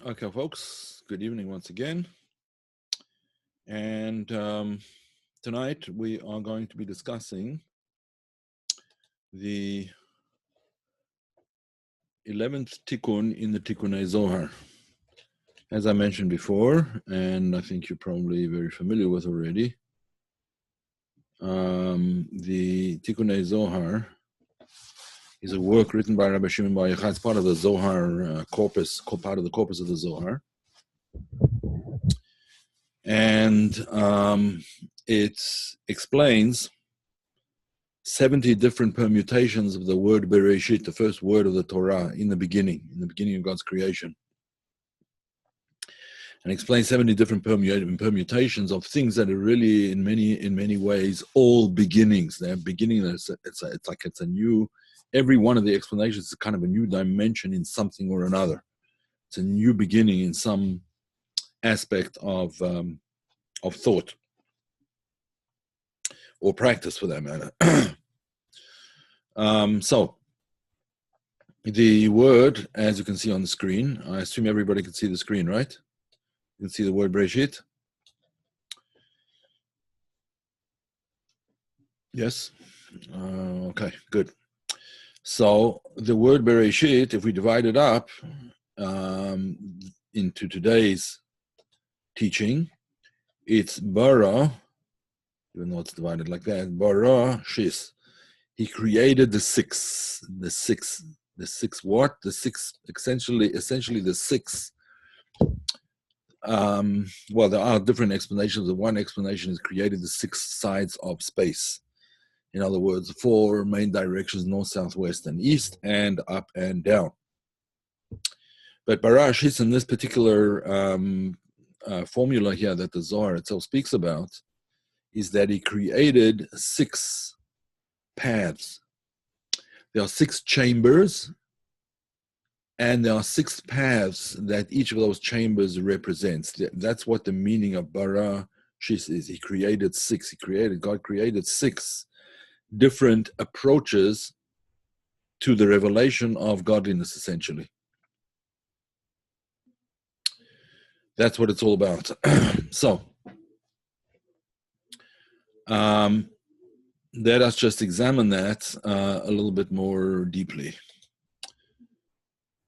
Okay, folks, good evening once again. And tonight we are going to be discussing the 11th Tikun in the Tikunei Zohar. As I mentioned before, and I think you're probably very familiar with already, the Tikunei Zohar is a work written by Rabbi Shimon Bar Yochai. It's part of the Zohar corpus, part of the corpus of the Zohar. And it explains 70 different permutations of the word Bereshit, the first word of the Torah, in the beginning of God's creation. And explains 70 different permutations of things that are really, in many ways, all beginnings. They're beginning. It's a new. Every one of the explanations is kind of a new dimension in something or another. It's a new beginning in some aspect of thought or practice, for that matter. So the word, as you can see on the screen, I assume everybody can see the screen, right? You can see the word Bereshit. Yes? Okay, good. So the word Bereshit, if we divide it up into today's teaching, it's bara, even though it's divided like that, bara shis. He created the six what? The six, essentially the six. Well, there are different explanations. The one explanation is created the six sides of space. In other words, four main directions: north, south, west, and east, and up and down. But Barashis, in this particular formula here that the Zohar itself speaks about, is that he created six paths. There are six chambers, and there are six paths that each of those chambers represents. That's what the meaning of bara shis is. God created six different approaches to the revelation of godliness, essentially. That's what it's all about. So, let us just examine that a little bit more deeply.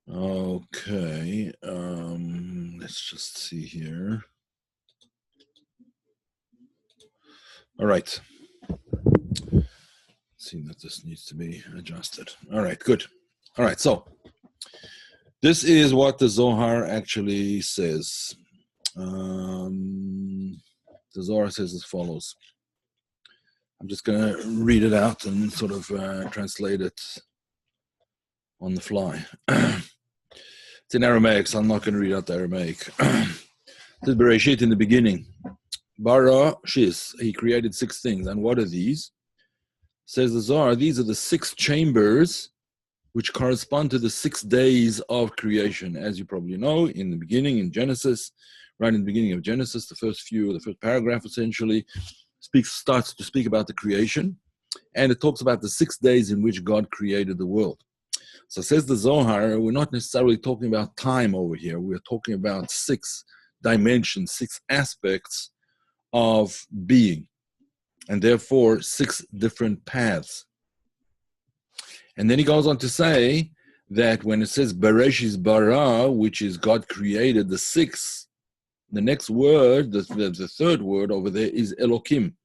Okay, let's just see here. All right. See that this needs to be adjusted. All right, good. All right, so this is what the Zohar actually says. The Zohar says as follows. I'm just going to read it out and sort of translate it on the fly. It's in Aramaic, so I'm not going to read out the Aramaic. This is Bereshit in the beginning. Bara Shis, he created six things. And what are these? Says the Zohar, these are the six chambers which correspond to the 6 days of creation. As you probably know, in the beginning, in Genesis, right in the beginning of Genesis, the first paragraph essentially starts to speak about the creation. And it talks about the 6 days in which God created the world. So says the Zohar, we're not necessarily talking about time over here. We're talking about 6 dimensions, 6 aspects of being, and therefore 6 different paths. And then he goes on to say that when it says Bereshis bara, which is God created the 6, the next word, the third word over there is Elokim.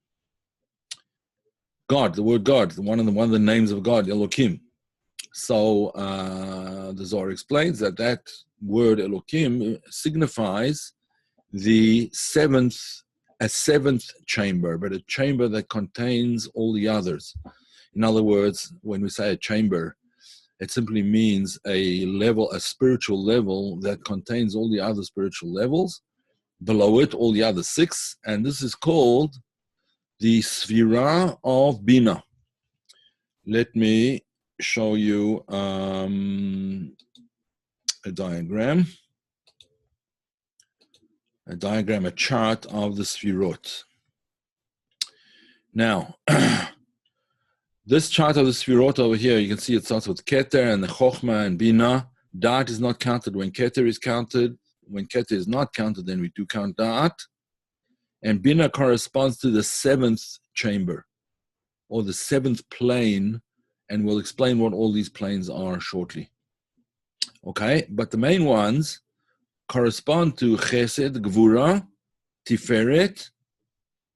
God, the word God, one of the names of God, Elokim. So the Zohar explains that word Elokim signifies a seventh chamber, but a chamber that contains all the others. In other words, when we say a chamber, it simply means a spiritual level that contains all the other spiritual levels. Below it, all the other 6, and this is called the Sphira of Bina. Let me show you a diagram, a chart of the Sphirot. Now, this chart of the Sphirot over here, you can see it starts with Keter and the Chochmah and Bina. Da'at is not counted when Keter is counted. When Keter is not counted, then we do count Da'at. And Bina corresponds to the seventh chamber, or the seventh plane, and we'll explain what all these planes are shortly. Okay, but the main ones correspond to Chesed, Gvura, Tiferet,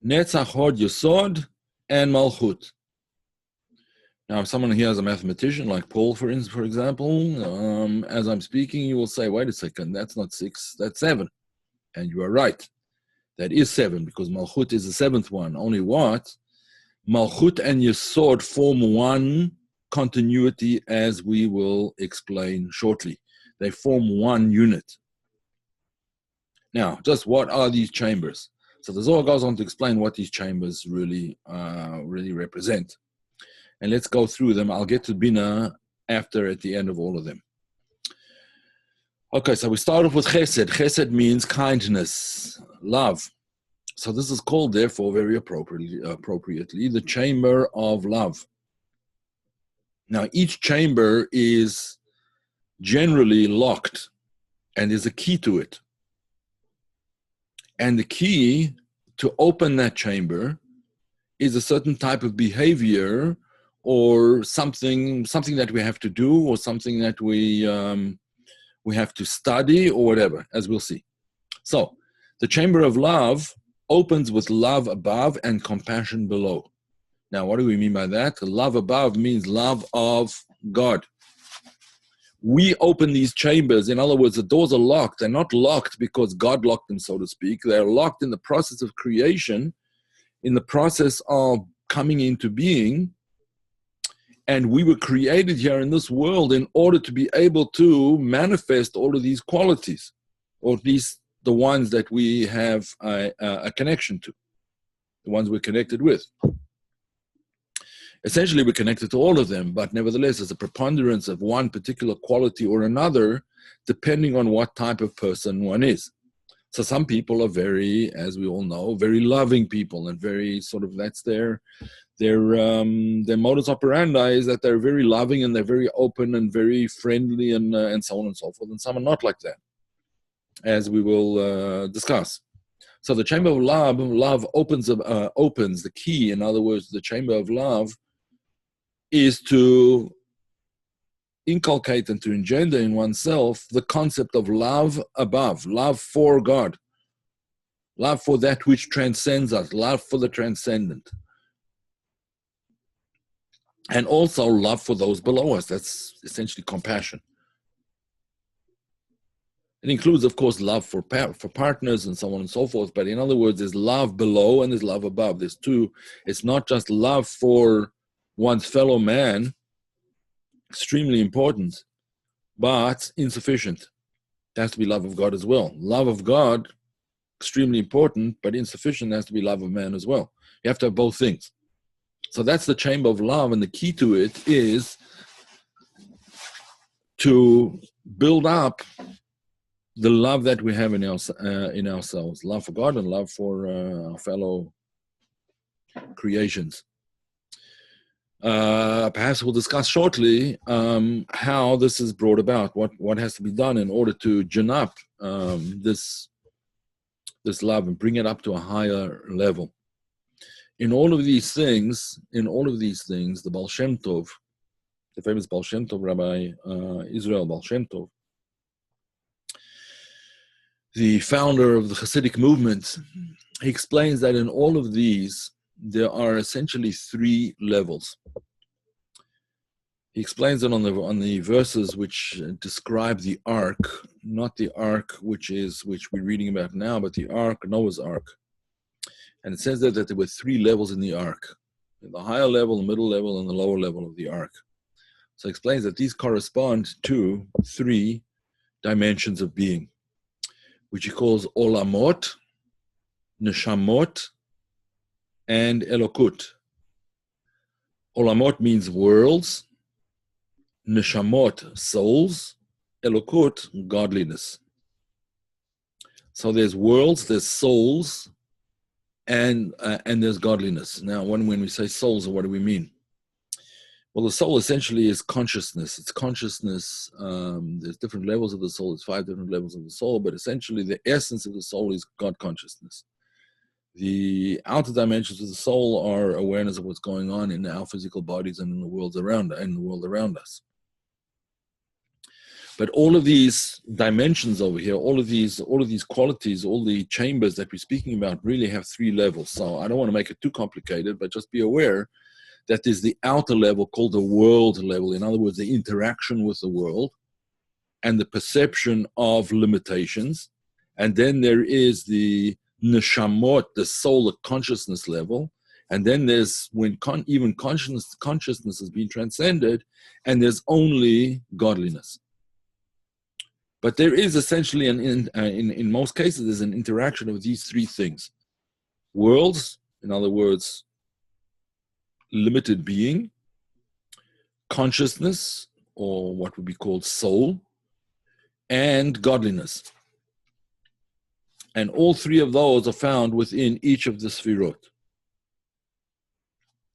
Netzach, Hod, Yesod, and Malchut. Now, if someone here is a mathematician, like Paul, for example, as I'm speaking, you will say, wait a second, that's not 6, that's 7. And you are right. That is 7, because Malchut is the seventh one. Only what? Malchut and Yesod form one continuity, as we will explain shortly. They form one unit. Now, just what are these chambers? So the Zohar goes on to explain what these chambers really represent. And let's go through them. I'll get to Bina at the end of all of them. Okay, so we start off with Chesed. Chesed means kindness, love. So this is called, therefore, very appropriately, the chamber of love. Now, each chamber is generally locked, and there's a key to it. And the key to open that chamber is a certain type of behavior, or something that we have to do, or something that we have to study, or whatever, as we'll see. So, the chamber of love opens with love above and compassion below. Now, what do we mean by that? Love above means love of God. We open these chambers. In other words, the doors are locked. They're not locked because God locked them, so to speak. They're locked in the process of creation, in the process of coming into being. And we were created here in this world in order to be able to manifest all of these qualities, or at least the ones that we have a connection to, the ones we're connected with. Essentially, we're connected to all of them, but nevertheless, there's a preponderance of one particular quality or another, depending on what type of person one is. So some people are very, as we all know, very loving people, and very sort of, that's their modus operandi is that they're very loving and they're very open and very friendly and so on and so forth. And some are not like that, as we will discuss. So the chamber of love opens the key. In other words, the chamber of love is to inculcate and to engender in oneself the concept of love above, love for God, love for that which transcends us, love for the transcendent. And also love for those below us. That's essentially compassion. It includes, of course, love for partners and so on and so forth. But in other words, there's love below and there's love above. There's two. It's not just love for one's fellow man, extremely important, but insufficient. It has to be love of God as well. Love of God, extremely important, but insufficient. It has to be love of man as well. You have to have both things. So that's the chamber of love, and the key to it is to build up the love that we have in ourselves, love for God and love for our fellow creations. Perhaps we'll discuss shortly how this is brought about, what has to be done in order to gin up this love and bring it up to a higher level. In all of these things, the Baal Shem Tov, the famous Baal Shem Tov, Rabbi Israel Baal Shem Tov, the founder of the Hasidic movement, he explains that in all of these, there are essentially 3 levels. He explains it on the verses which describe the ark, not the ark which we're reading about now, but the ark, Noah's ark. And it says that there were 3 levels in the ark: the higher level, the middle level, and the lower level of the ark. So he explains that these correspond to 3 dimensions of being, which he calls olamot, neshamot, and elokut. Olamot means worlds, neshamot, souls, elokut, godliness. So there's worlds, there's souls, and there's godliness. Now, when we say souls, what do we mean? Well, the soul essentially is consciousness. It's consciousness. There's different levels of the soul. There's 5 different levels of the soul, but essentially the essence of the soul is God consciousness. The outer dimensions of the soul are awareness of what's going on in our physical bodies and in the world around us. But all of these dimensions over here, all of these qualities, all the chambers that we're speaking about really have 3 levels. So I don't want to make it too complicated, but just be aware that there's the outer level called the world level. In other words, the interaction with the world and the perception of limitations. And then there is the neshamot, the soul, the consciousness level. And then there's when even consciousness has been transcended, and there's only godliness. But there is essentially, in most cases, there's an interaction of these 3 things. Worlds, in other words, limited being, consciousness, or what would be called soul, and godliness. And all 3 of those are found within each of the sfirot.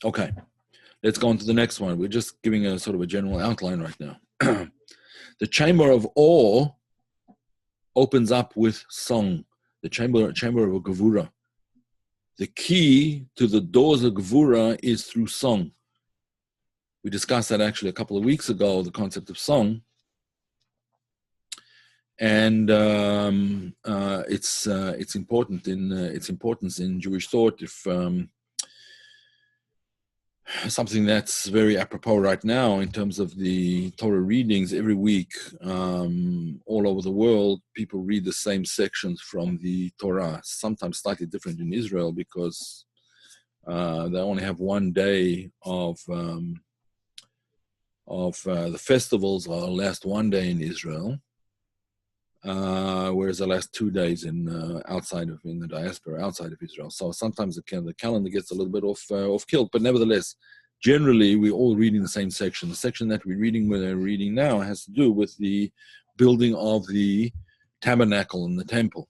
Okay, let's go on to the next one. We're just giving a sort of a general outline right now. The chamber of awe opens up with song, the chamber of a gevura. The key to the doors of gevura is through song. We discussed that actually a couple of weeks ago, the concept of song. And it's important in its importance in Jewish thought. If something that's very apropos right now in terms of the Torah readings every week, all over the world, people read the same sections from the Torah. Sometimes slightly different in Israel because they only have 1 day of the festivals are last 1 day in Israel. Whereas the last 2 days in the diaspora outside of Israel. So sometimes the calendar gets a little bit off kilt, but nevertheless, generally we're all reading the same section. The section that we're reading now has to do with the building of the tabernacle and the temple,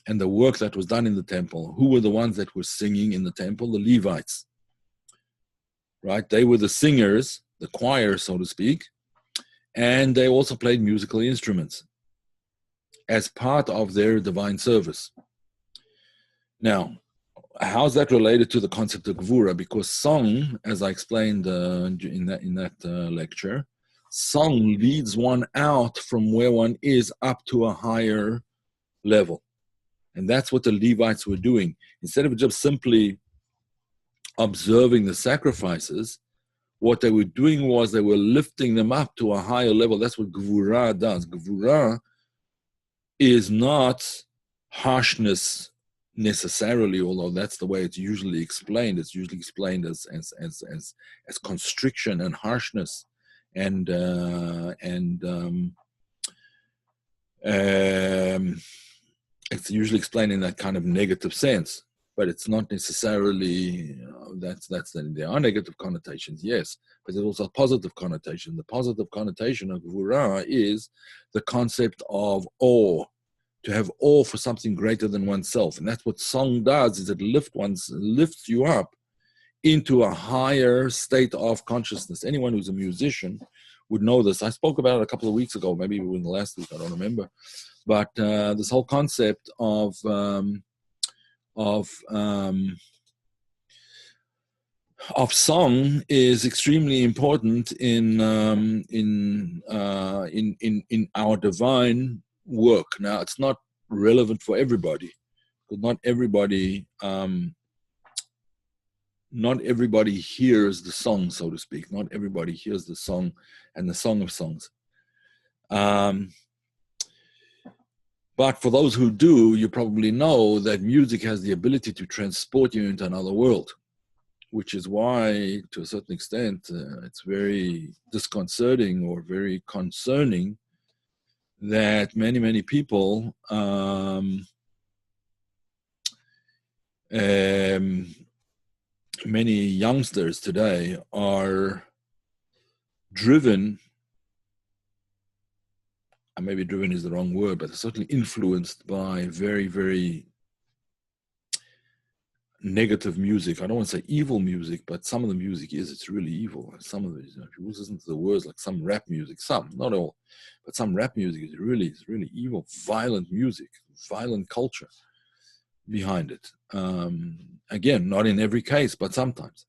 and the work that was done in the temple. Who were the ones that were singing in the temple? The Levites, right? They were the singers, the choir, so to speak, and they also played musical instruments as part of their divine service. Now, how's that related to the concept of gevura? Because song, as I explained in that lecture, song leads one out from where one is up to a higher level. And that's what the Levites were doing. Instead of just simply observing the sacrifices, what they were doing was they were lifting them up to a higher level. That's what gevura does. Gevura is not harshness necessarily, although that's the way it's usually explained. It's usually explained as constriction and harshness, and it's usually explained in that kind of negative sense. But it's not necessarily there are negative connotations, yes, but there's also a positive connotation. The positive connotation of gevura is the concept of awe, to have awe for something greater than oneself. And that's what song does, is it lifts you up into a higher state of consciousness. Anyone who's a musician would know this. I spoke about it a couple of weeks ago, maybe even last week, I don't remember. But this whole concept of song is extremely important in our divine work. Now, it's not relevant for everybody, because not everybody hears the song, so to speak. Not everybody hears the song and the Song of Songs. But for those who do, you probably know that music has the ability to transport you into another world, which is why, to a certain extent, it's very disconcerting or very concerning that many people many youngsters today are driven, and maybe driven is the wrong word, but certainly influenced by very, very negative music. I don't want to say evil music, but some of the music it's really evil. Some of it, if you listen to the words, like some rap music, some, not all, but some rap music is really evil, violent music, violent culture behind it. Again, not in every case, but sometimes.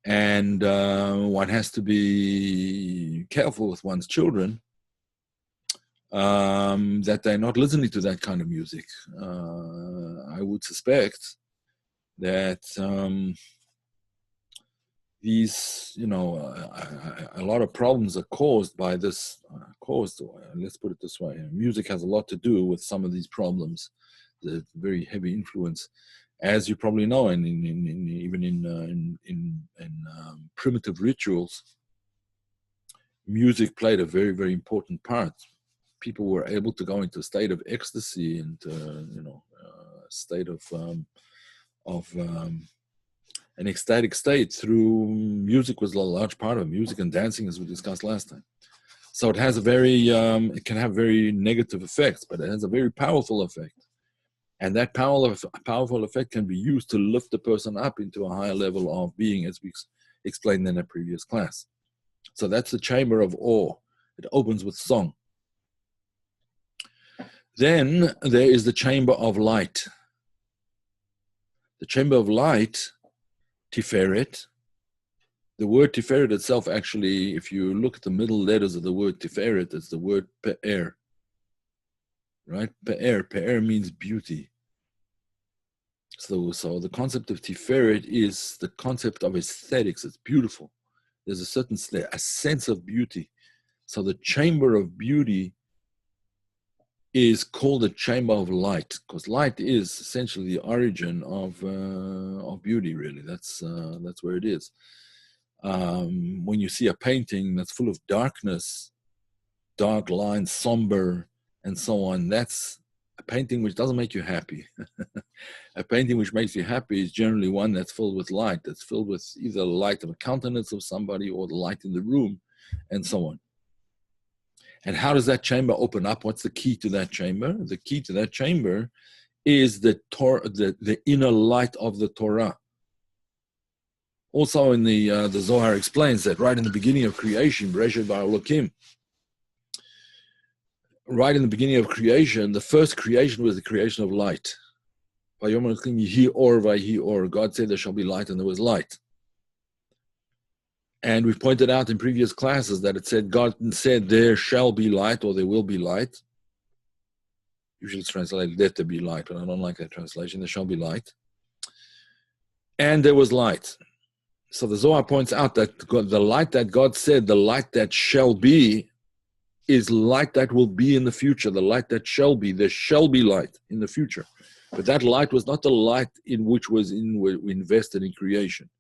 And one has to be careful with one's children that they're not listening to that kind of music. I would suspect that these, a lot of problems are caused by this. Let's put it this way: music has a lot to do with some of these problems. The very heavy influence, as you probably know, and even in primitive rituals, music played a very, very important part. People were able to go into a state of ecstasy and state of an ecstatic state through music. Was a large part of it. Music and dancing, as we discussed last time. So it has it can have very negative effects, but it has a very powerful effect. And that powerful effect can be used to lift the person up into a higher level of being, as we explained in a previous class. So that's the chamber of awe. It opens with song. Then there is the chamber of light. The chamber of light, Tiferet. The word Tiferet itself, actually, if you look at the middle letters of the word Tiferet, it's the word Pe'er. Right? Pe'er. Pe'er means beauty. So the concept of Tiferet is the concept of aesthetics. It's beautiful. There's a certain sense of beauty. So the chamber of beauty is called the chamber of light, because light is essentially the origin of beauty. Really, that's where it is. When you see a painting that's full of darkness, dark lines, somber, and so on, that's a painting which doesn't make you happy. A painting which makes you happy is generally one that's filled with light, that's filled with either the light of a countenance of somebody or the light in the room, and so on. And how does that chamber open up? What's the key to that chamber? The key to that chamber is the inner light of the Torah. Also, in the Zohar explains that right in the beginning of creation, Bereshit bara Elokim, right in the beginning of creation, the first creation was the creation of light. God said there shall be light, and there was light. And we've pointed out in previous classes that it said, God said there shall be light, or there will be light. Usually it's translated, let there be light, but I don't like that translation. There shall be light. And there was light. So the Zohar points out that the light that God said, the light that shall be, is light that will be in the future, the light that shall be. There shall be light in the future. But that light was not the light in which was invested in creation.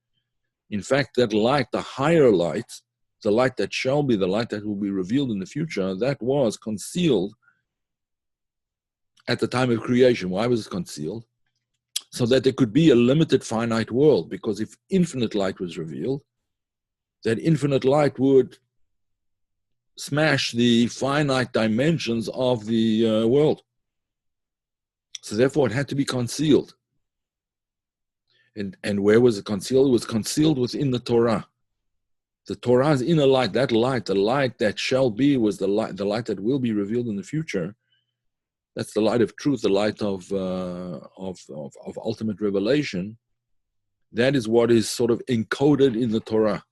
In fact, that light, the higher light, the light that shall be, the light that will be revealed in the future, that was concealed at the time of creation. Why was it concealed? So that there could be a limited finite world, because if infinite light was revealed, that infinite light would smash the finite dimensions of the world. So therefore it had to be concealed. And where was it concealed? It was concealed within the Torah. The Torah's inner light, that light, the light that shall be, was the light that will be revealed in the future. That's the light of truth, the light of ultimate revelation. That is what is sort of encoded in the Torah.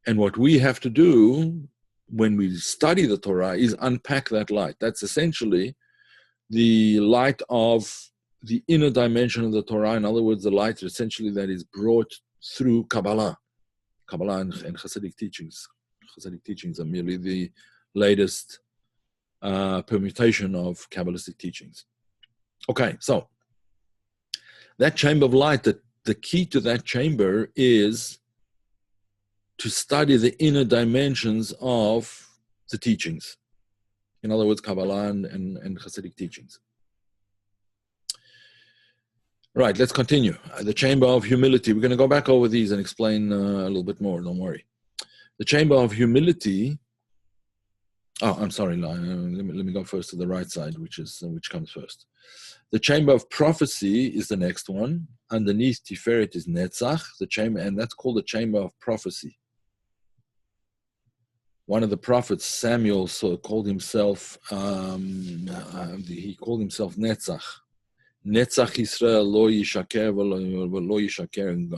And what we have to do when we study the Torah is unpack that light. That's essentially the light of the inner dimension of the Torah. In other words, the light essentially that is brought through Kabbalah. Kabbalah and Hasidic teachings. Hasidic teachings are merely the latest permutation of Kabbalistic teachings. Okay, so that chamber of light, the key to that chamber is to study the inner dimensions of the teachings. In other words, Kabbalah and Hasidic teachings. Right, let's continue. The chamber of humility. We're going to go back over these and explain a little bit more, don't worry. The chamber of humility Oh, I'm sorry. Let me go first to the right side, which comes first. The chamber of prophecy is the next one. Underneath Tiferet is Netzach, the chamber, and that's called the chamber of prophecy. One of the prophets, Samuel, called himself. He called himself Netzach. Netzach Israel lo yishaker lo yishaker.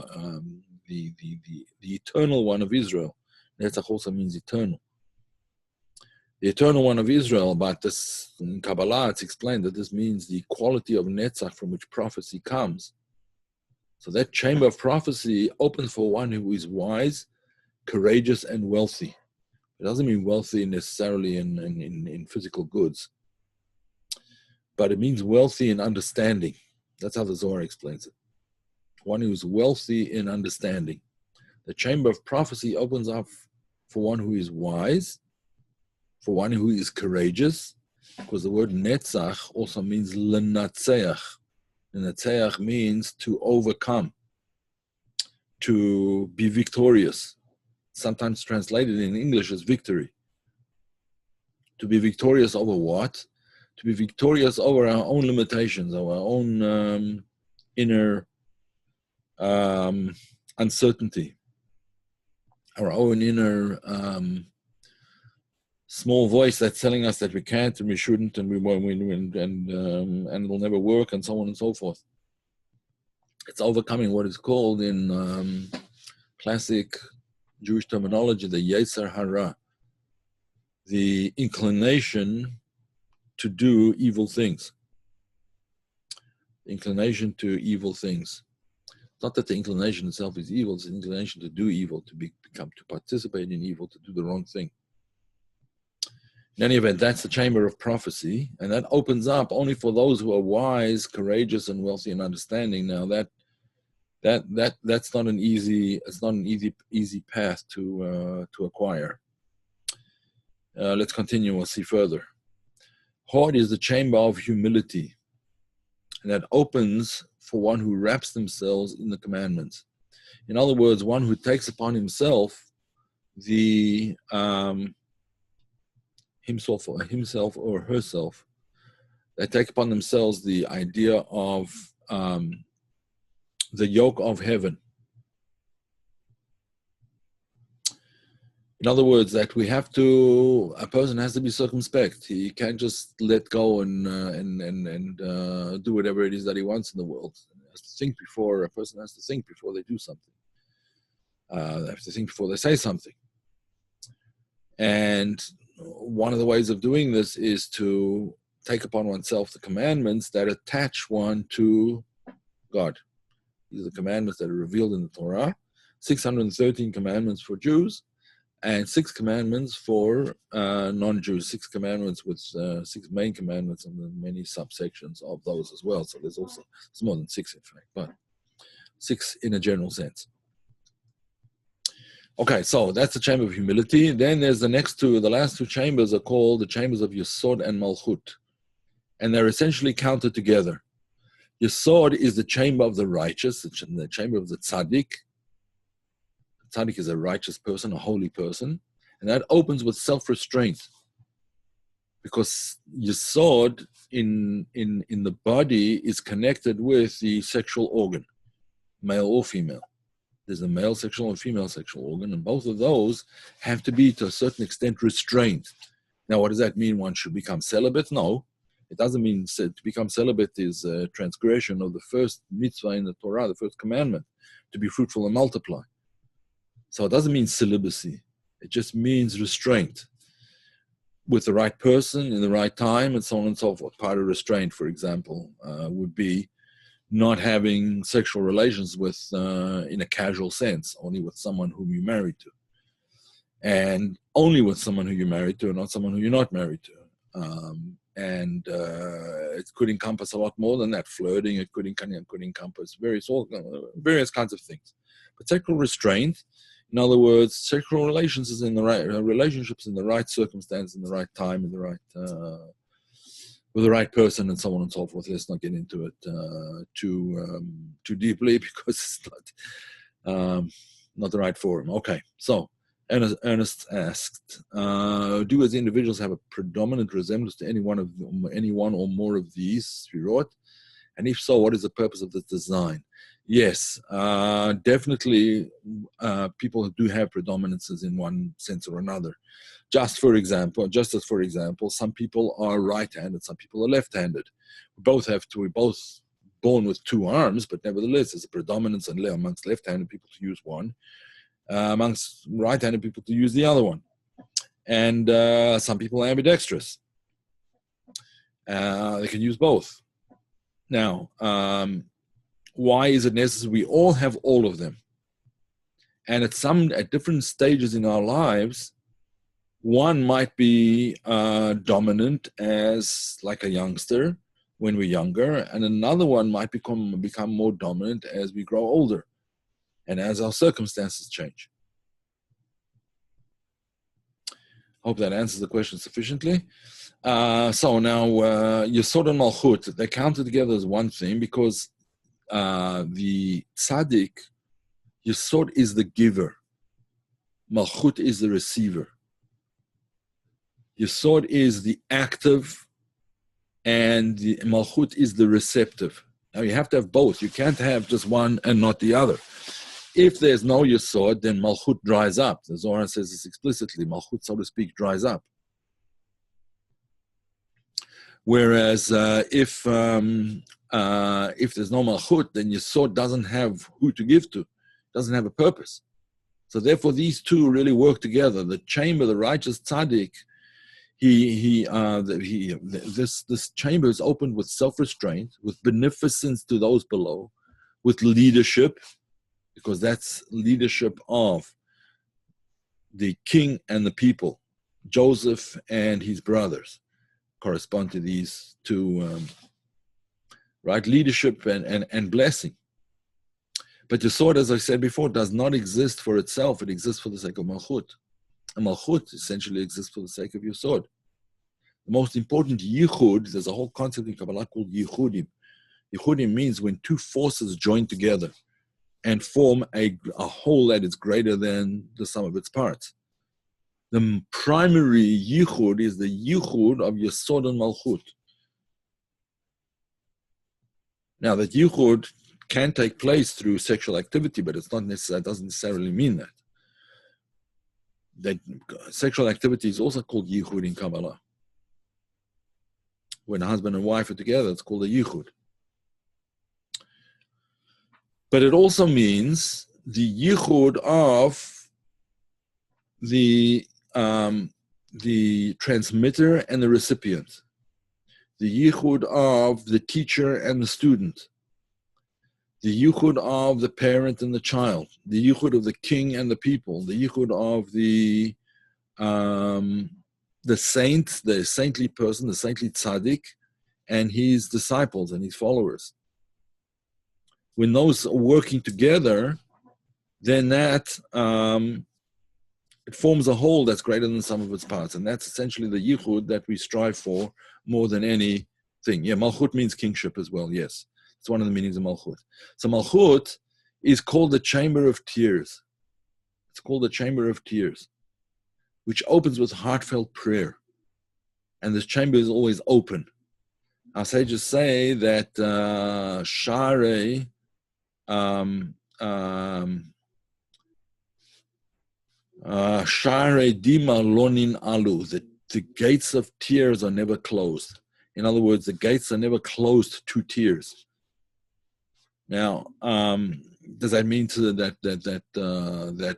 The eternal one of Israel. Netzach also means eternal. The eternal one of Israel, but this in Kabbalah it's explained that this means the quality of Netzach from which prophecy comes. So that chamber of prophecy opens for one who is wise, courageous, and wealthy. It doesn't mean wealthy necessarily in physical goods, but it means wealthy in understanding. That's how the Zohar explains it. One who is wealthy in understanding. The chamber of prophecy opens up for one who is wise, for one who is courageous, because the word netzach also means lenatzeach. Lenatzeach means to overcome, to be victorious. Sometimes translated in English as victory. To be victorious over what? To be victorious over our own limitations, our own inner uncertainty, our own inner small voice that's telling us that we can't and we shouldn't and we won't and it'll never work and so on and so forth. It's overcoming what is called in classic Jewish terminology the Yetzer Hara, the inclination to do evil things. Inclination to evil things. Not that the inclination itself is evil, it's the inclination to do evil, to participate in evil, to do the wrong thing. In any event, that's the chamber of prophecy, and that opens up only for those who are wise, courageous, and wealthy in understanding. Now that's not an easy path to acquire. Let's continue. We'll see further. Hod is the chamber of humility, and that opens for one who wraps themselves in the commandments. In other words, one who takes upon himself the himself or herself. They take upon themselves the idea of the yoke of heaven. In other words, that a person has to be circumspect. He can't just let go and do whatever it is that he wants in the world. A person has to think before they do something. They have to think before they say something. And one of the ways of doing this is to take upon oneself the commandments that attach one to God. These are the commandments that are revealed in the Torah. 613 commandments for Jews, and 6 commandments for non-Jews. 6 commandments with 6 main commandments and then many subsections of those as well. So there's more than 6 in fact, but 6 in a general sense. Okay, so that's the chamber of humility. Then there's the last 2 chambers are called the chambers of Yesod and Malchut. And they're essentially counted together. Yesod is the chamber of the righteous, the chamber of the tzaddik. Tzaddik is a righteous person, a holy person. And that opens with self-restraint. Because Yesod in the body is connected with the sexual organ, male or female. There's a male sexual and female sexual organ, and both of those have to be, to a certain extent, restrained. Now, what does that mean? One should become celibate? No. It doesn't mean to become celibate is a transgression of the first mitzvah in the Torah, the first commandment, to be fruitful and multiply. So it doesn't mean celibacy. It just means restraint with the right person in the right time and so on and so forth. Part of restraint, for example, would be not having sexual relations with, in a casual sense, only with someone whom you're married to. And only with someone who you're married to and not someone who you're not married to. It could encompass a lot more than that. Flirting, it could encompass various kinds of things. But sexual restraint, in other words, sexual relations is in the right relationships in the right circumstance, in the right time, in the right with the right person, and so on and so forth. Let's not get into it too deeply because it's not the right forum. Okay, so Ernest asked, do as individuals have a predominant resemblance to any one or more of these Sfirot? And if so, what is the purpose of the design? Yes, definitely people do have predominances in one sense or another. Just as for example, some people are right-handed, some people are left-handed. We're both born with two arms, but nevertheless, there's a predominance amongst left-handed people to use one, amongst right-handed people to use the other one. And some people are ambidextrous. They can use both. Now, why is it necessary? We all have all of them. And at different stages in our lives, one might be dominant as like a youngster when we're younger, and another one might become more dominant as we grow older and as our circumstances change. Hope that answers the question sufficiently. So now, Yesod and Malchut, they're counted together as one thing because the tzaddik, Yesod is the giver, Malchut is the receiver. Yesod is the active, and the Malchut is the receptive. Now you have to have both. You can't have just one and not the other. If there's no Yesod, then Malchut dries up. The Zohar says this explicitly. Malchut, so to speak, dries up. Whereas if there's no Malchut, then Yesod doesn't have who to give to, doesn't have a purpose. So therefore, these two really work together. The chamber, the righteous tzaddik, this chamber is opened with self-restraint, with beneficence to those below, with leadership, because that's leadership of the king and the people. Joseph and his brothers correspond to these two, right? Leadership and blessing. But Yesod, as I said before, does not exist for itself. It exists for the sake of Malchut. And Malchut essentially exists for the sake of Yesod. The most important yichud, there's a whole concept in Kabbalah called yichudim. Yichudim means when two forces join together and form a whole that is greater than the sum of its parts. The primary yichud is the yichud of Yesod and Malchut. Now that yichud can take place through sexual activity, but it's not necessary, it doesn't necessarily mean that. That sexual activity is also called yichud in Kabbalah. When a husband and wife are together, it's called a yichud. But it also means the yichud of the transmitter and the recipient, the yichud of the teacher and the student, the yichud of the parent and the child, the yichud of the king and the people, the yichud of the saint, the saintly person, the saintly tzaddik, and his disciples and his followers. When those are working together, then that it forms a whole that's greater than the sum of its parts, and that's essentially the yichud that we strive for more than anything. Yeah, Malchut means kingship as well. Yes, it's one of the meanings of Malchut. So Malchut is called the chamber of tears. It's called the chamber of tears, which opens with heartfelt prayer. And this chamber is always open. Our sages say that Share Dima Lonin Alu, that the gates of tears are never closed. In other words, the gates are never closed to tears. Now, does that mean that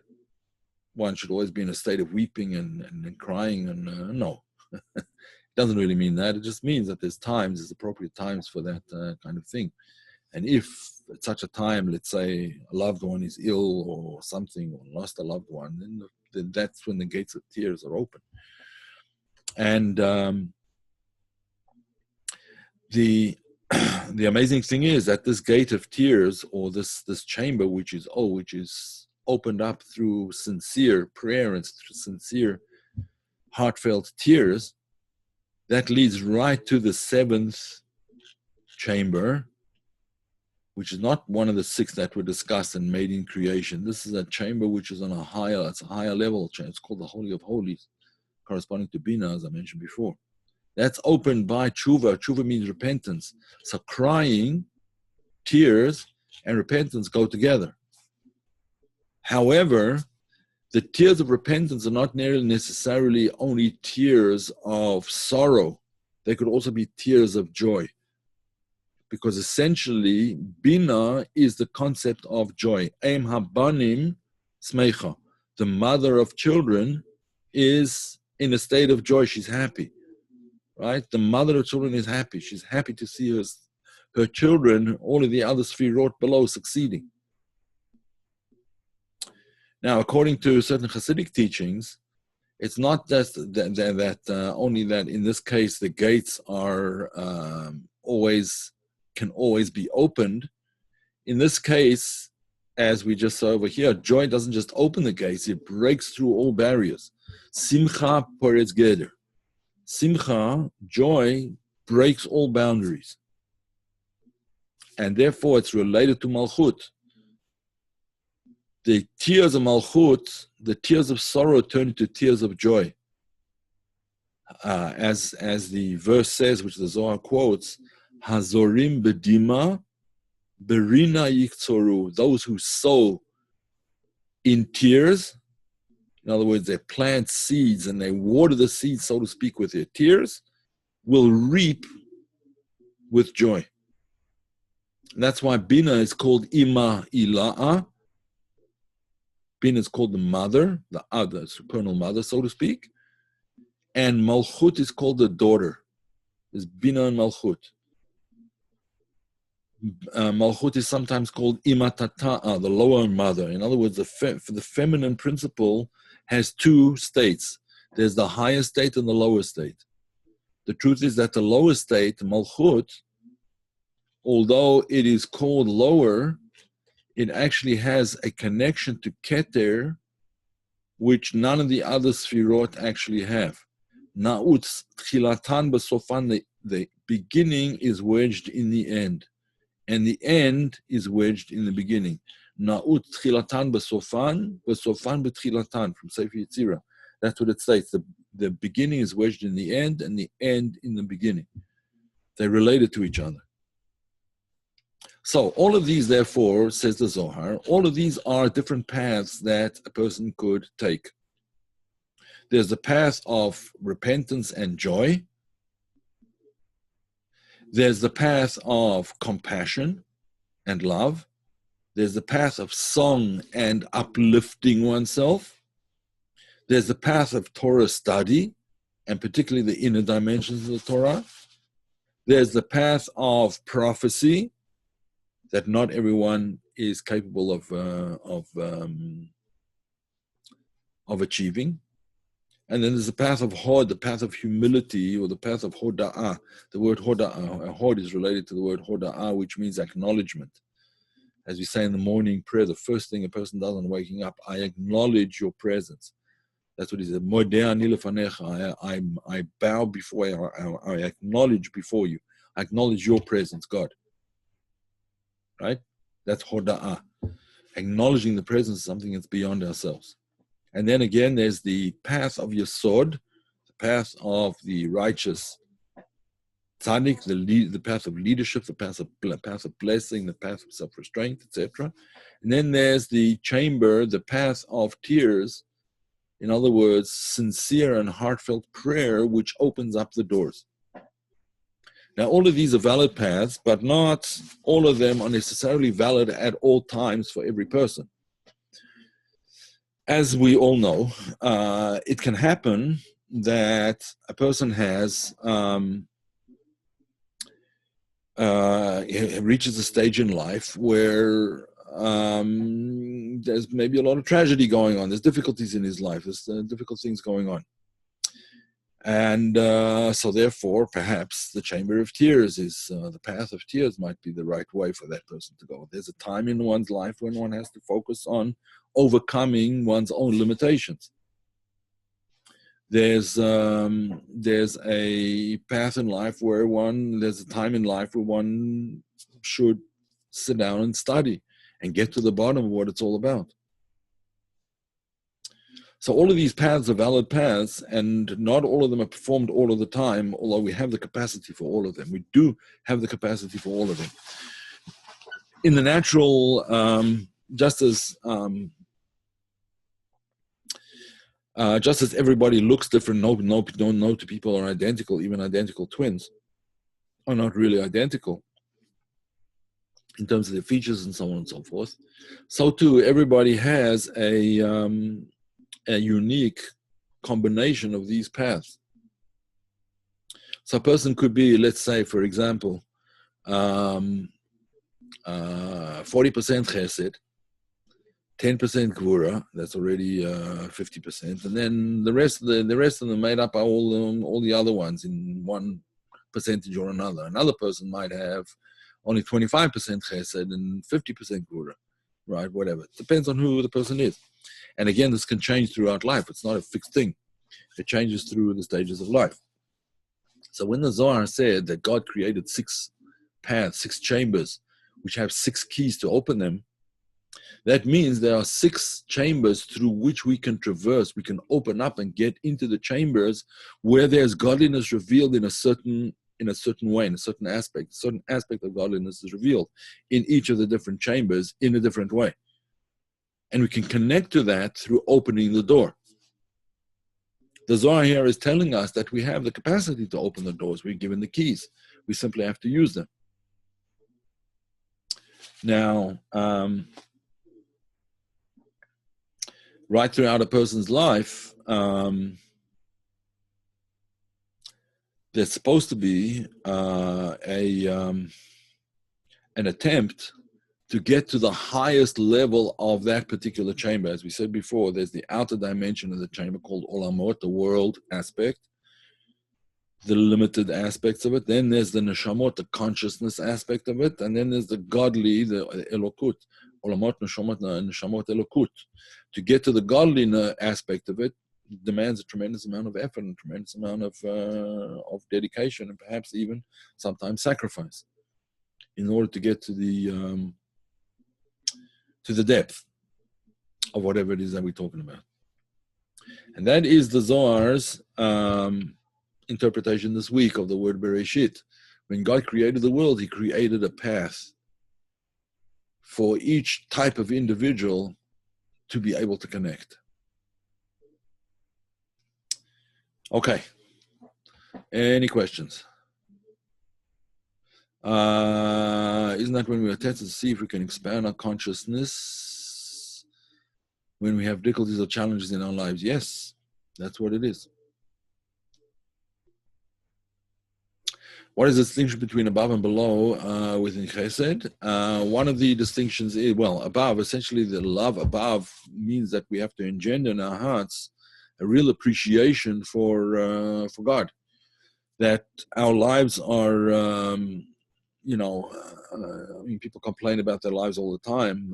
one should always be in a state of weeping and crying? And no, it doesn't really mean that. It just means that there's appropriate times for that kind of thing. And if at such a time, let's say a loved one is ill or something, or lost a loved one, then that's when the gates of tears are open. And the amazing thing is that this gate of tears, or this chamber, which is opened up through sincere prayer and through sincere, heartfelt tears, that leads right to the seventh chamber, which is not one of the 6 that were discussed and made in creation. This is a chamber which is on a higher level. It's called the Holy of Holies, corresponding to Bina, as I mentioned before. That's opened by tshuva. Tshuva means repentance. So crying, tears, and repentance go together. However, the tears of repentance are not necessarily only tears of sorrow. They could also be tears of joy. Because essentially, Bina is the concept of joy. Eim habanim smecha. The mother of children is in a state of joy. She's happy. Right? The mother of children is happy. She's happy to see her children, all of the other sfirot below, succeeding. Now, according to certain Hasidic teachings, it's not just only that in this case the gates are can always be opened. In this case, as we just saw over here, joy doesn't just open the gates; it breaks through all barriers. Simcha poretz geder. Simcha, joy, breaks all boundaries. And therefore it's related to Malchut. The tears of Malchut, the tears of sorrow turn into tears of joy. As the verse says, which the Zohar quotes, Hazorim bedima, berina yiktzoru. Those who sow in tears, in other words, they plant seeds and they water the seeds, so to speak, with their tears, will reap with joy. And that's why Bina is called Ima Ila'a. Bina is called the mother, the supernal mother, so to speak. And Malchut is called the daughter. There's Bina and Malchut. Malchut is sometimes called Ima Tata'a, the lower mother. In other words, the feminine principle has 2 states. There's the higher state and the lower state. The truth is that the lower state, Malchut, although it is called lower, it actually has a connection to Keter, which none of the other Sfirot actually have. Na'ut tchilatan b'sofan, the beginning is wedged in the end, and the end is wedged in the beginning. Na'ut tchilatan b'sofan b'tchilatan, from Sefer Yetzirah. That's what it states. The beginning is wedged in the end, and the end in the beginning. They're related to each other. So all of these, therefore, says the Zohar, all of these are different paths that a person could take. There's the path of repentance and joy. There's the path of compassion and love. There's the path of song and uplifting oneself. There's the path of Torah study, and particularly the inner dimensions of the Torah. There's the path of prophecy, that not everyone is capable of achieving. And then there's the path of Hod, the path of humility, or the path of Hoda'ah. The word Hoda'ah, Hod is related to the word Hoda'ah, which means acknowledgement. As we say in the morning prayer, the first thing a person does on waking up, I acknowledge your presence. That's what he said. I bow before you, I acknowledge before you. I acknowledge your presence, God. Right? That's Hoda'ah. Acknowledging the presence of something that's beyond ourselves. And then again, there's the path of Yesod, the path of the righteous tzaddik, the path of leadership, the path of blessing, the path of self-restraint, etc. And then there's the chamber, the path of tears. In other words, sincere and heartfelt prayer, which opens up the doors. Now, all of these are valid paths, but not all of them are necessarily valid at all times for every person. As we all know, it can happen that a person reaches a stage in life where there's maybe a lot of tragedy going on. There's difficulties in his life. There's difficult things going on. And so therefore, perhaps the chamber of tears is, the path of tears might be the right way for that person to go. There's a time in one's life when one has to focus on overcoming one's own limitations. There's a path in life where there's a time in life where one should sit down and study and get to the bottom of what it's all about. So all of these paths are valid paths, and not all of them are performed all of the time, although we have the capacity for all of them. We do have the capacity for all of them. In the natural, just as everybody looks different, no two people are identical, even identical twins are not really identical in terms of their features and so on and so forth. So too, everybody has a unique combination of these paths. So a person could be, let's say, for example, 40% chesed, 10% gvura. That's already 50%, and then the rest of them made up all the other ones in one percentage or another. Another person might have only 25% chesed and 50% gvura, right? Whatever. It depends on who the person is. And again, this can change throughout life. It's not a fixed thing. It changes through the stages of life. So when the Zohar said that God created 6 paths, 6 chambers, which have 6 keys to open them, that means there are 6 chambers through which we can traverse, we can open up and get into the chambers where there's godliness revealed in a certain way, in a certain aspect. A certain aspect of godliness is revealed in each of the different chambers in a different way. And we can connect to that through opening the door. The Zohar here is telling us that we have the capacity to open the doors. We're given the keys. We simply have to use them. Now, right throughout a person's life, there's supposed to be an attempt to get to the highest level of that particular chamber. As we said before, there's the outer dimension of the chamber called Olamot, the world aspect, the limited aspects of it. Then there's the Neshamot, the consciousness aspect of it. And then there's the godly, the Elokut, Olamot, Neshamot, Elokut. To get to the godly aspect of it demands a tremendous amount of effort and a tremendous amount of dedication, and perhaps even sometimes sacrifice, in order to get to the depth of whatever it is that we're talking about. And that is the Zohar's interpretation this week of the word Bereshit. When God created the world, he created a path for each type of individual to be able to connect. Okay. Any questions? Isn't that when we are tested to see if we can expand our consciousness when we have difficulties or challenges in our lives? Yes, that's what it is. What is the distinction between above and below within Chesed? One of the distinctions is, well, above, essentially the love above means that we have to engender in our hearts a real appreciation for God. That our lives are, I mean, people complain about their lives all the time.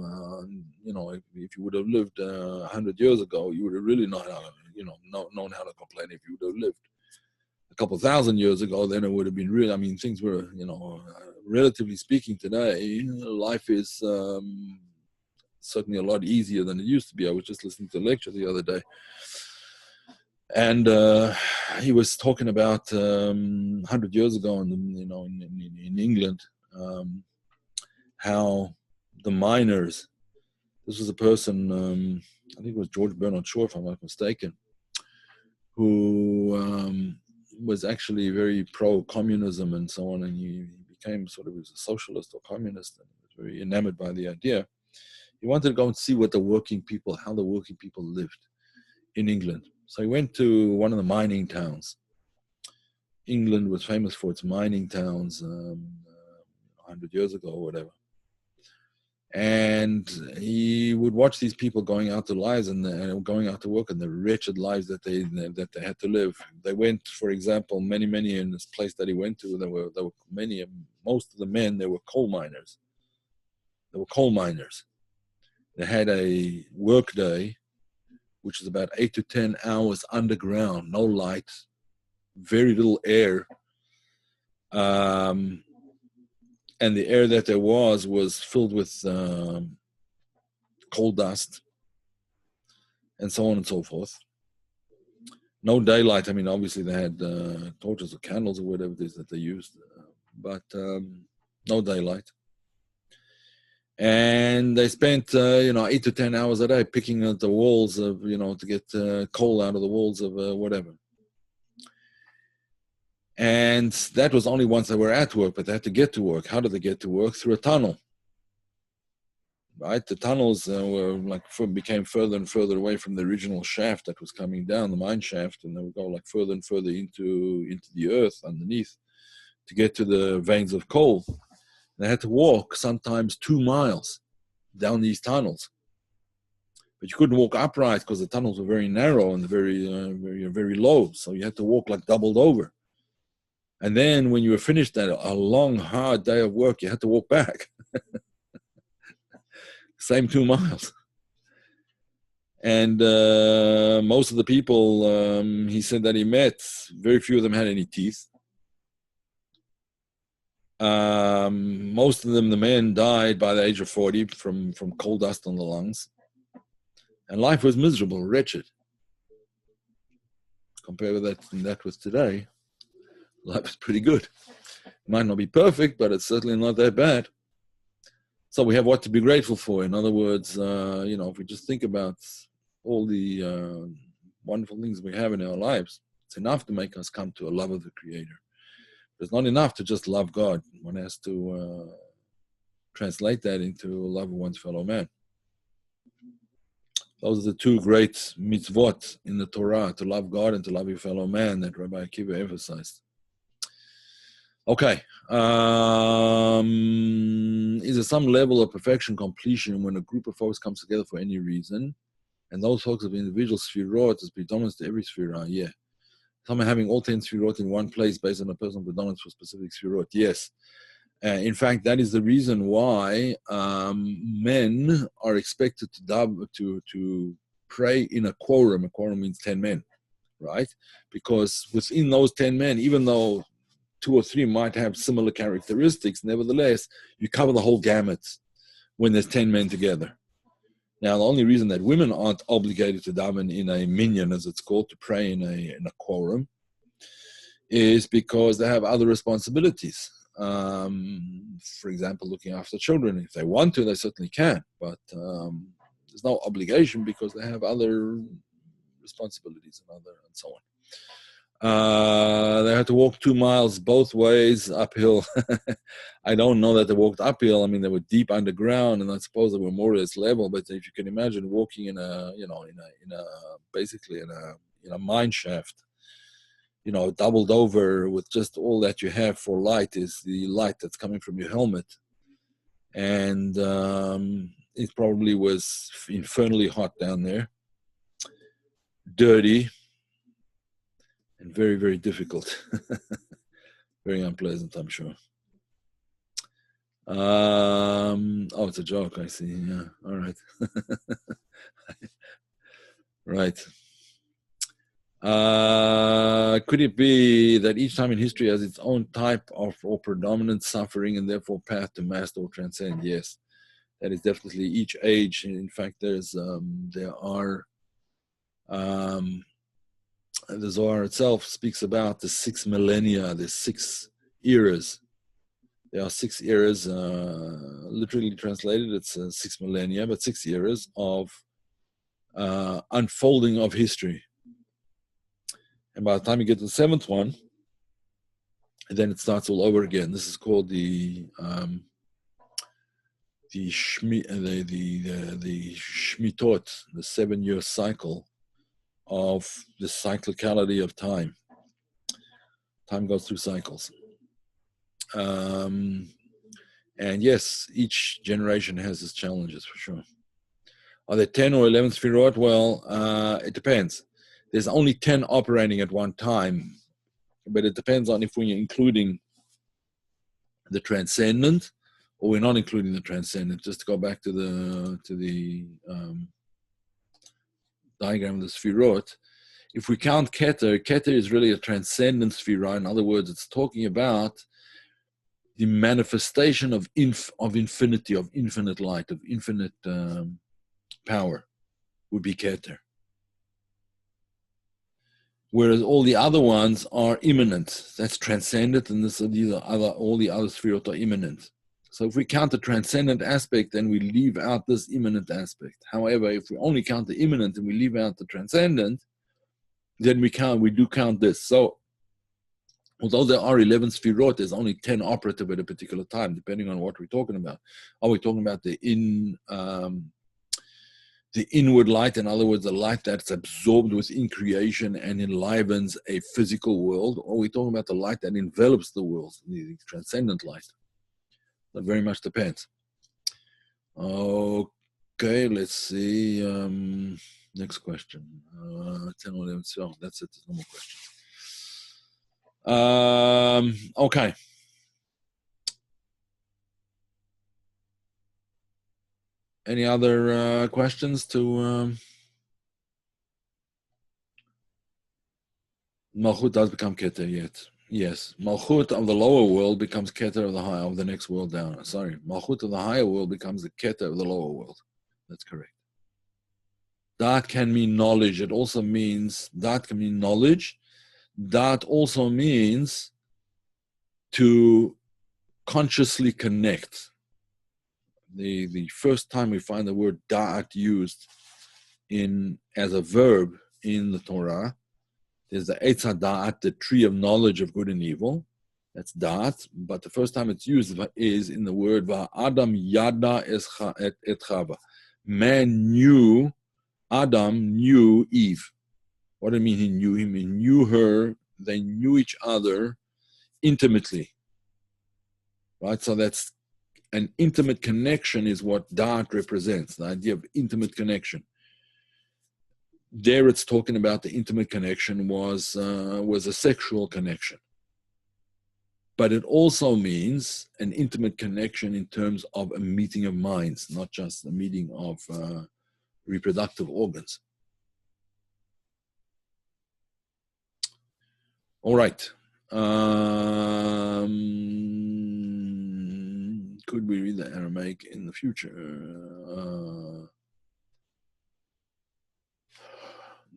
If you would have lived 100 years ago, you would have really known how to complain. If you would have lived a couple thousand years ago, then it would have been real. I mean, things were, relatively speaking today, life is certainly a lot easier than it used to be. I was just listening to a lecture the other day, and he was talking about 100 years ago in England, how the miners, this was a person, I think it was George Bernard Shaw, if I'm not mistaken, who was actually very pro-communism and so on, and he became sort of a socialist or communist, and was very enamored by the idea. He wanted to go and see how the working people lived in England. So he went to one of the mining towns. England was famous for its mining towns 100 years ago or whatever. And he would watch these people going out to lives and going out to work, and the wretched lives that they had to live. They went, for example, many in this place that he went to. There were many. Most of the men, they were coal miners. They had a work day, which is about 8 to 10 hours underground, no light, very little air. and the air that there was filled with coal dust, and so on and so forth. No daylight. I mean, obviously they had torches or candles or whatever it is that they used, but no daylight. And they spent 8 to 10 hours a day picking at the walls of to get coal out of the walls of whatever. And that was only once they were at work, but they had to get to work. How did they get to work? Through a tunnel. Right, the tunnels became further and further away from the original shaft that was coming down, the mine shaft, and they would go like further and further into the earth underneath to get to the veins of coal. They had to walk sometimes 2 miles down these tunnels, but you couldn't walk upright because the tunnels were very narrow and very low. So you had to walk like doubled over. And then when you were finished that a long, hard day of work, you had to walk back. Same 2 miles. And most of the people he said that he met, very few of them had any teeth. Most of them, the men, died by the age of 40 from coal dust on the lungs. And life was miserable, wretched. Compare with that with today, life is pretty good. It might not be perfect, but it's certainly not that bad. So we have what to be grateful for. In other words, if we just think about all the wonderful things we have in our lives, it's enough to make us come to a love of the Creator. It's not enough to just love God. One has to translate that into love of one's fellow man. Those are the 2 great mitzvot in the Torah, to love God and to love your fellow man, that Rabbi Akiva emphasized. Okay. Is there some level of perfection, completion, when a group of folks comes together for any reason, and those folks have individual sfirot as predominance to every sfirah? Yeah. Some are having all 10 sfirot in one place based on a personal predominance for specific sfirot. Yes. In fact, that is the reason why men are expected to pray in a quorum. A quorum means 10 men, right? Because within those 10 men, even though 2 or 3 might have similar characteristics, nevertheless, you cover the whole gamut when there's 10 men together. Now, the only reason that women aren't obligated to daven in a minyan, as it's called, to pray in a quorum, is because they have other responsibilities. For example, looking after children. If they want to, they certainly can, but there's no obligation because they have other responsibilities and so on. They had to walk 2 miles both ways uphill. I don't know that they walked uphill. I mean, they were deep underground, and I suppose they were more or less level. But if you can imagine walking in a mine shaft, doubled over with just all that you have for light is the light that's coming from your helmet, and it probably was infernally hot down there, dirty, and very, very difficult. Very unpleasant, I'm sure. It's a joke, I see. Yeah, all right. Right. Could it be that each time in history has its own type of or predominant suffering and therefore path to master or transcend? Yes, that is definitely each age. In fact, the Zohar itself speaks about the 6 millennia, the 6 eras. There are 6 eras, literally translated, it's 6 millennia, but 6 eras of unfolding of history. And by the time you get to the 7th one, then it starts all over again. This is called the Shmitot, the 7-year cycle of the cyclicality of time. Time goes through cycles. And yes, each generation has its challenges for sure. Are there 10 or 11 sfirot? Well, it depends. There's only 10 operating at one time, but it depends on if we're including the transcendent or we're not including the transcendent. Just to go back to the diagram of the sfirot, if we count Keter is really a transcendent sphira. In other words, it's talking about the manifestation of infinity, of infinite light, of infinite power would be Keter. Whereas all the other ones are immanent. That's transcendent, and all the other spheres are immanent. So if we count the transcendent aspect, then we leave out this immanent aspect. However, if we only count the immanent and we leave out the transcendent, then we do count this. So although there are 11 sphirot, there's only 10 operative at a particular time, depending on what we're talking about. Are we talking about the inward light, in other words, the light that's absorbed within creation and enlivens a physical world, or are we talking about the light that envelops the world, the transcendent light? That very much depends. Okay, let's see. Next question. 10 or 11. So that's it. There's no more questions. Okay. Any other questions to Malchut does become Keter yet? Yes. Malchut of the lower world becomes Keter of the next world down. Sorry. Malchut of the higher world becomes the Keter of the lower world. That's correct. That can mean knowledge. It also means, that can mean knowledge. That also means to consciously connect. The first time we find the word da'at used as a verb in the Torah, there's the Eitz HaDa'at, the tree of knowledge of good and evil. That's da'at. But the first time it's used is in the word Adam yada et Chava. Man knew, Adam knew Eve. What do you mean he knew him? He knew her. They knew each other intimately. Right? So that's an intimate connection is what da'at represents, the idea of intimate connection. There it's talking about the intimate connection was a sexual connection. But it also means an intimate connection in terms of a meeting of minds, not just a meeting of reproductive organs. All right. Could we read the Aramaic in the future?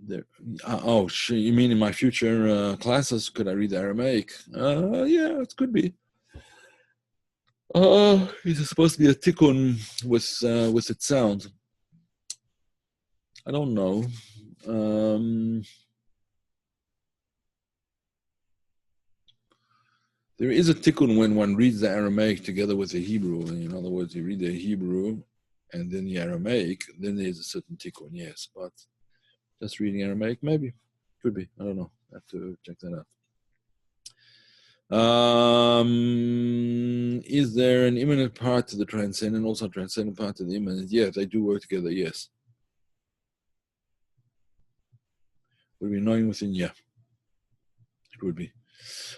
You mean in my future classes? Could I read the Aramaic? Yeah, it could be. It's supposed to be a Tikun with its sound. I don't know. There is a Tikun when one reads the Aramaic together with the Hebrew. In other words, you read the Hebrew and then the Aramaic, then there's a certain Tikun, yes. But just reading Aramaic, maybe. Could be. I don't know. I have to check that out. Is there an immanent part to the transcendent, also a transcendent part to the immanent? Yeah, they do work together, yes. Would be knowing within, yeah. It would be.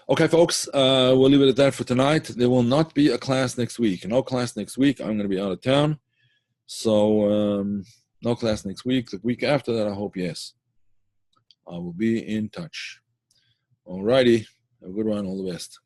Okay, folks, we'll leave it at that for tonight. There will not be a class next week. No class next week. I'm going to be out of town. So no class next week. The week after that, I hope, yes. I will be in touch. All righty. Have a good one. All the best.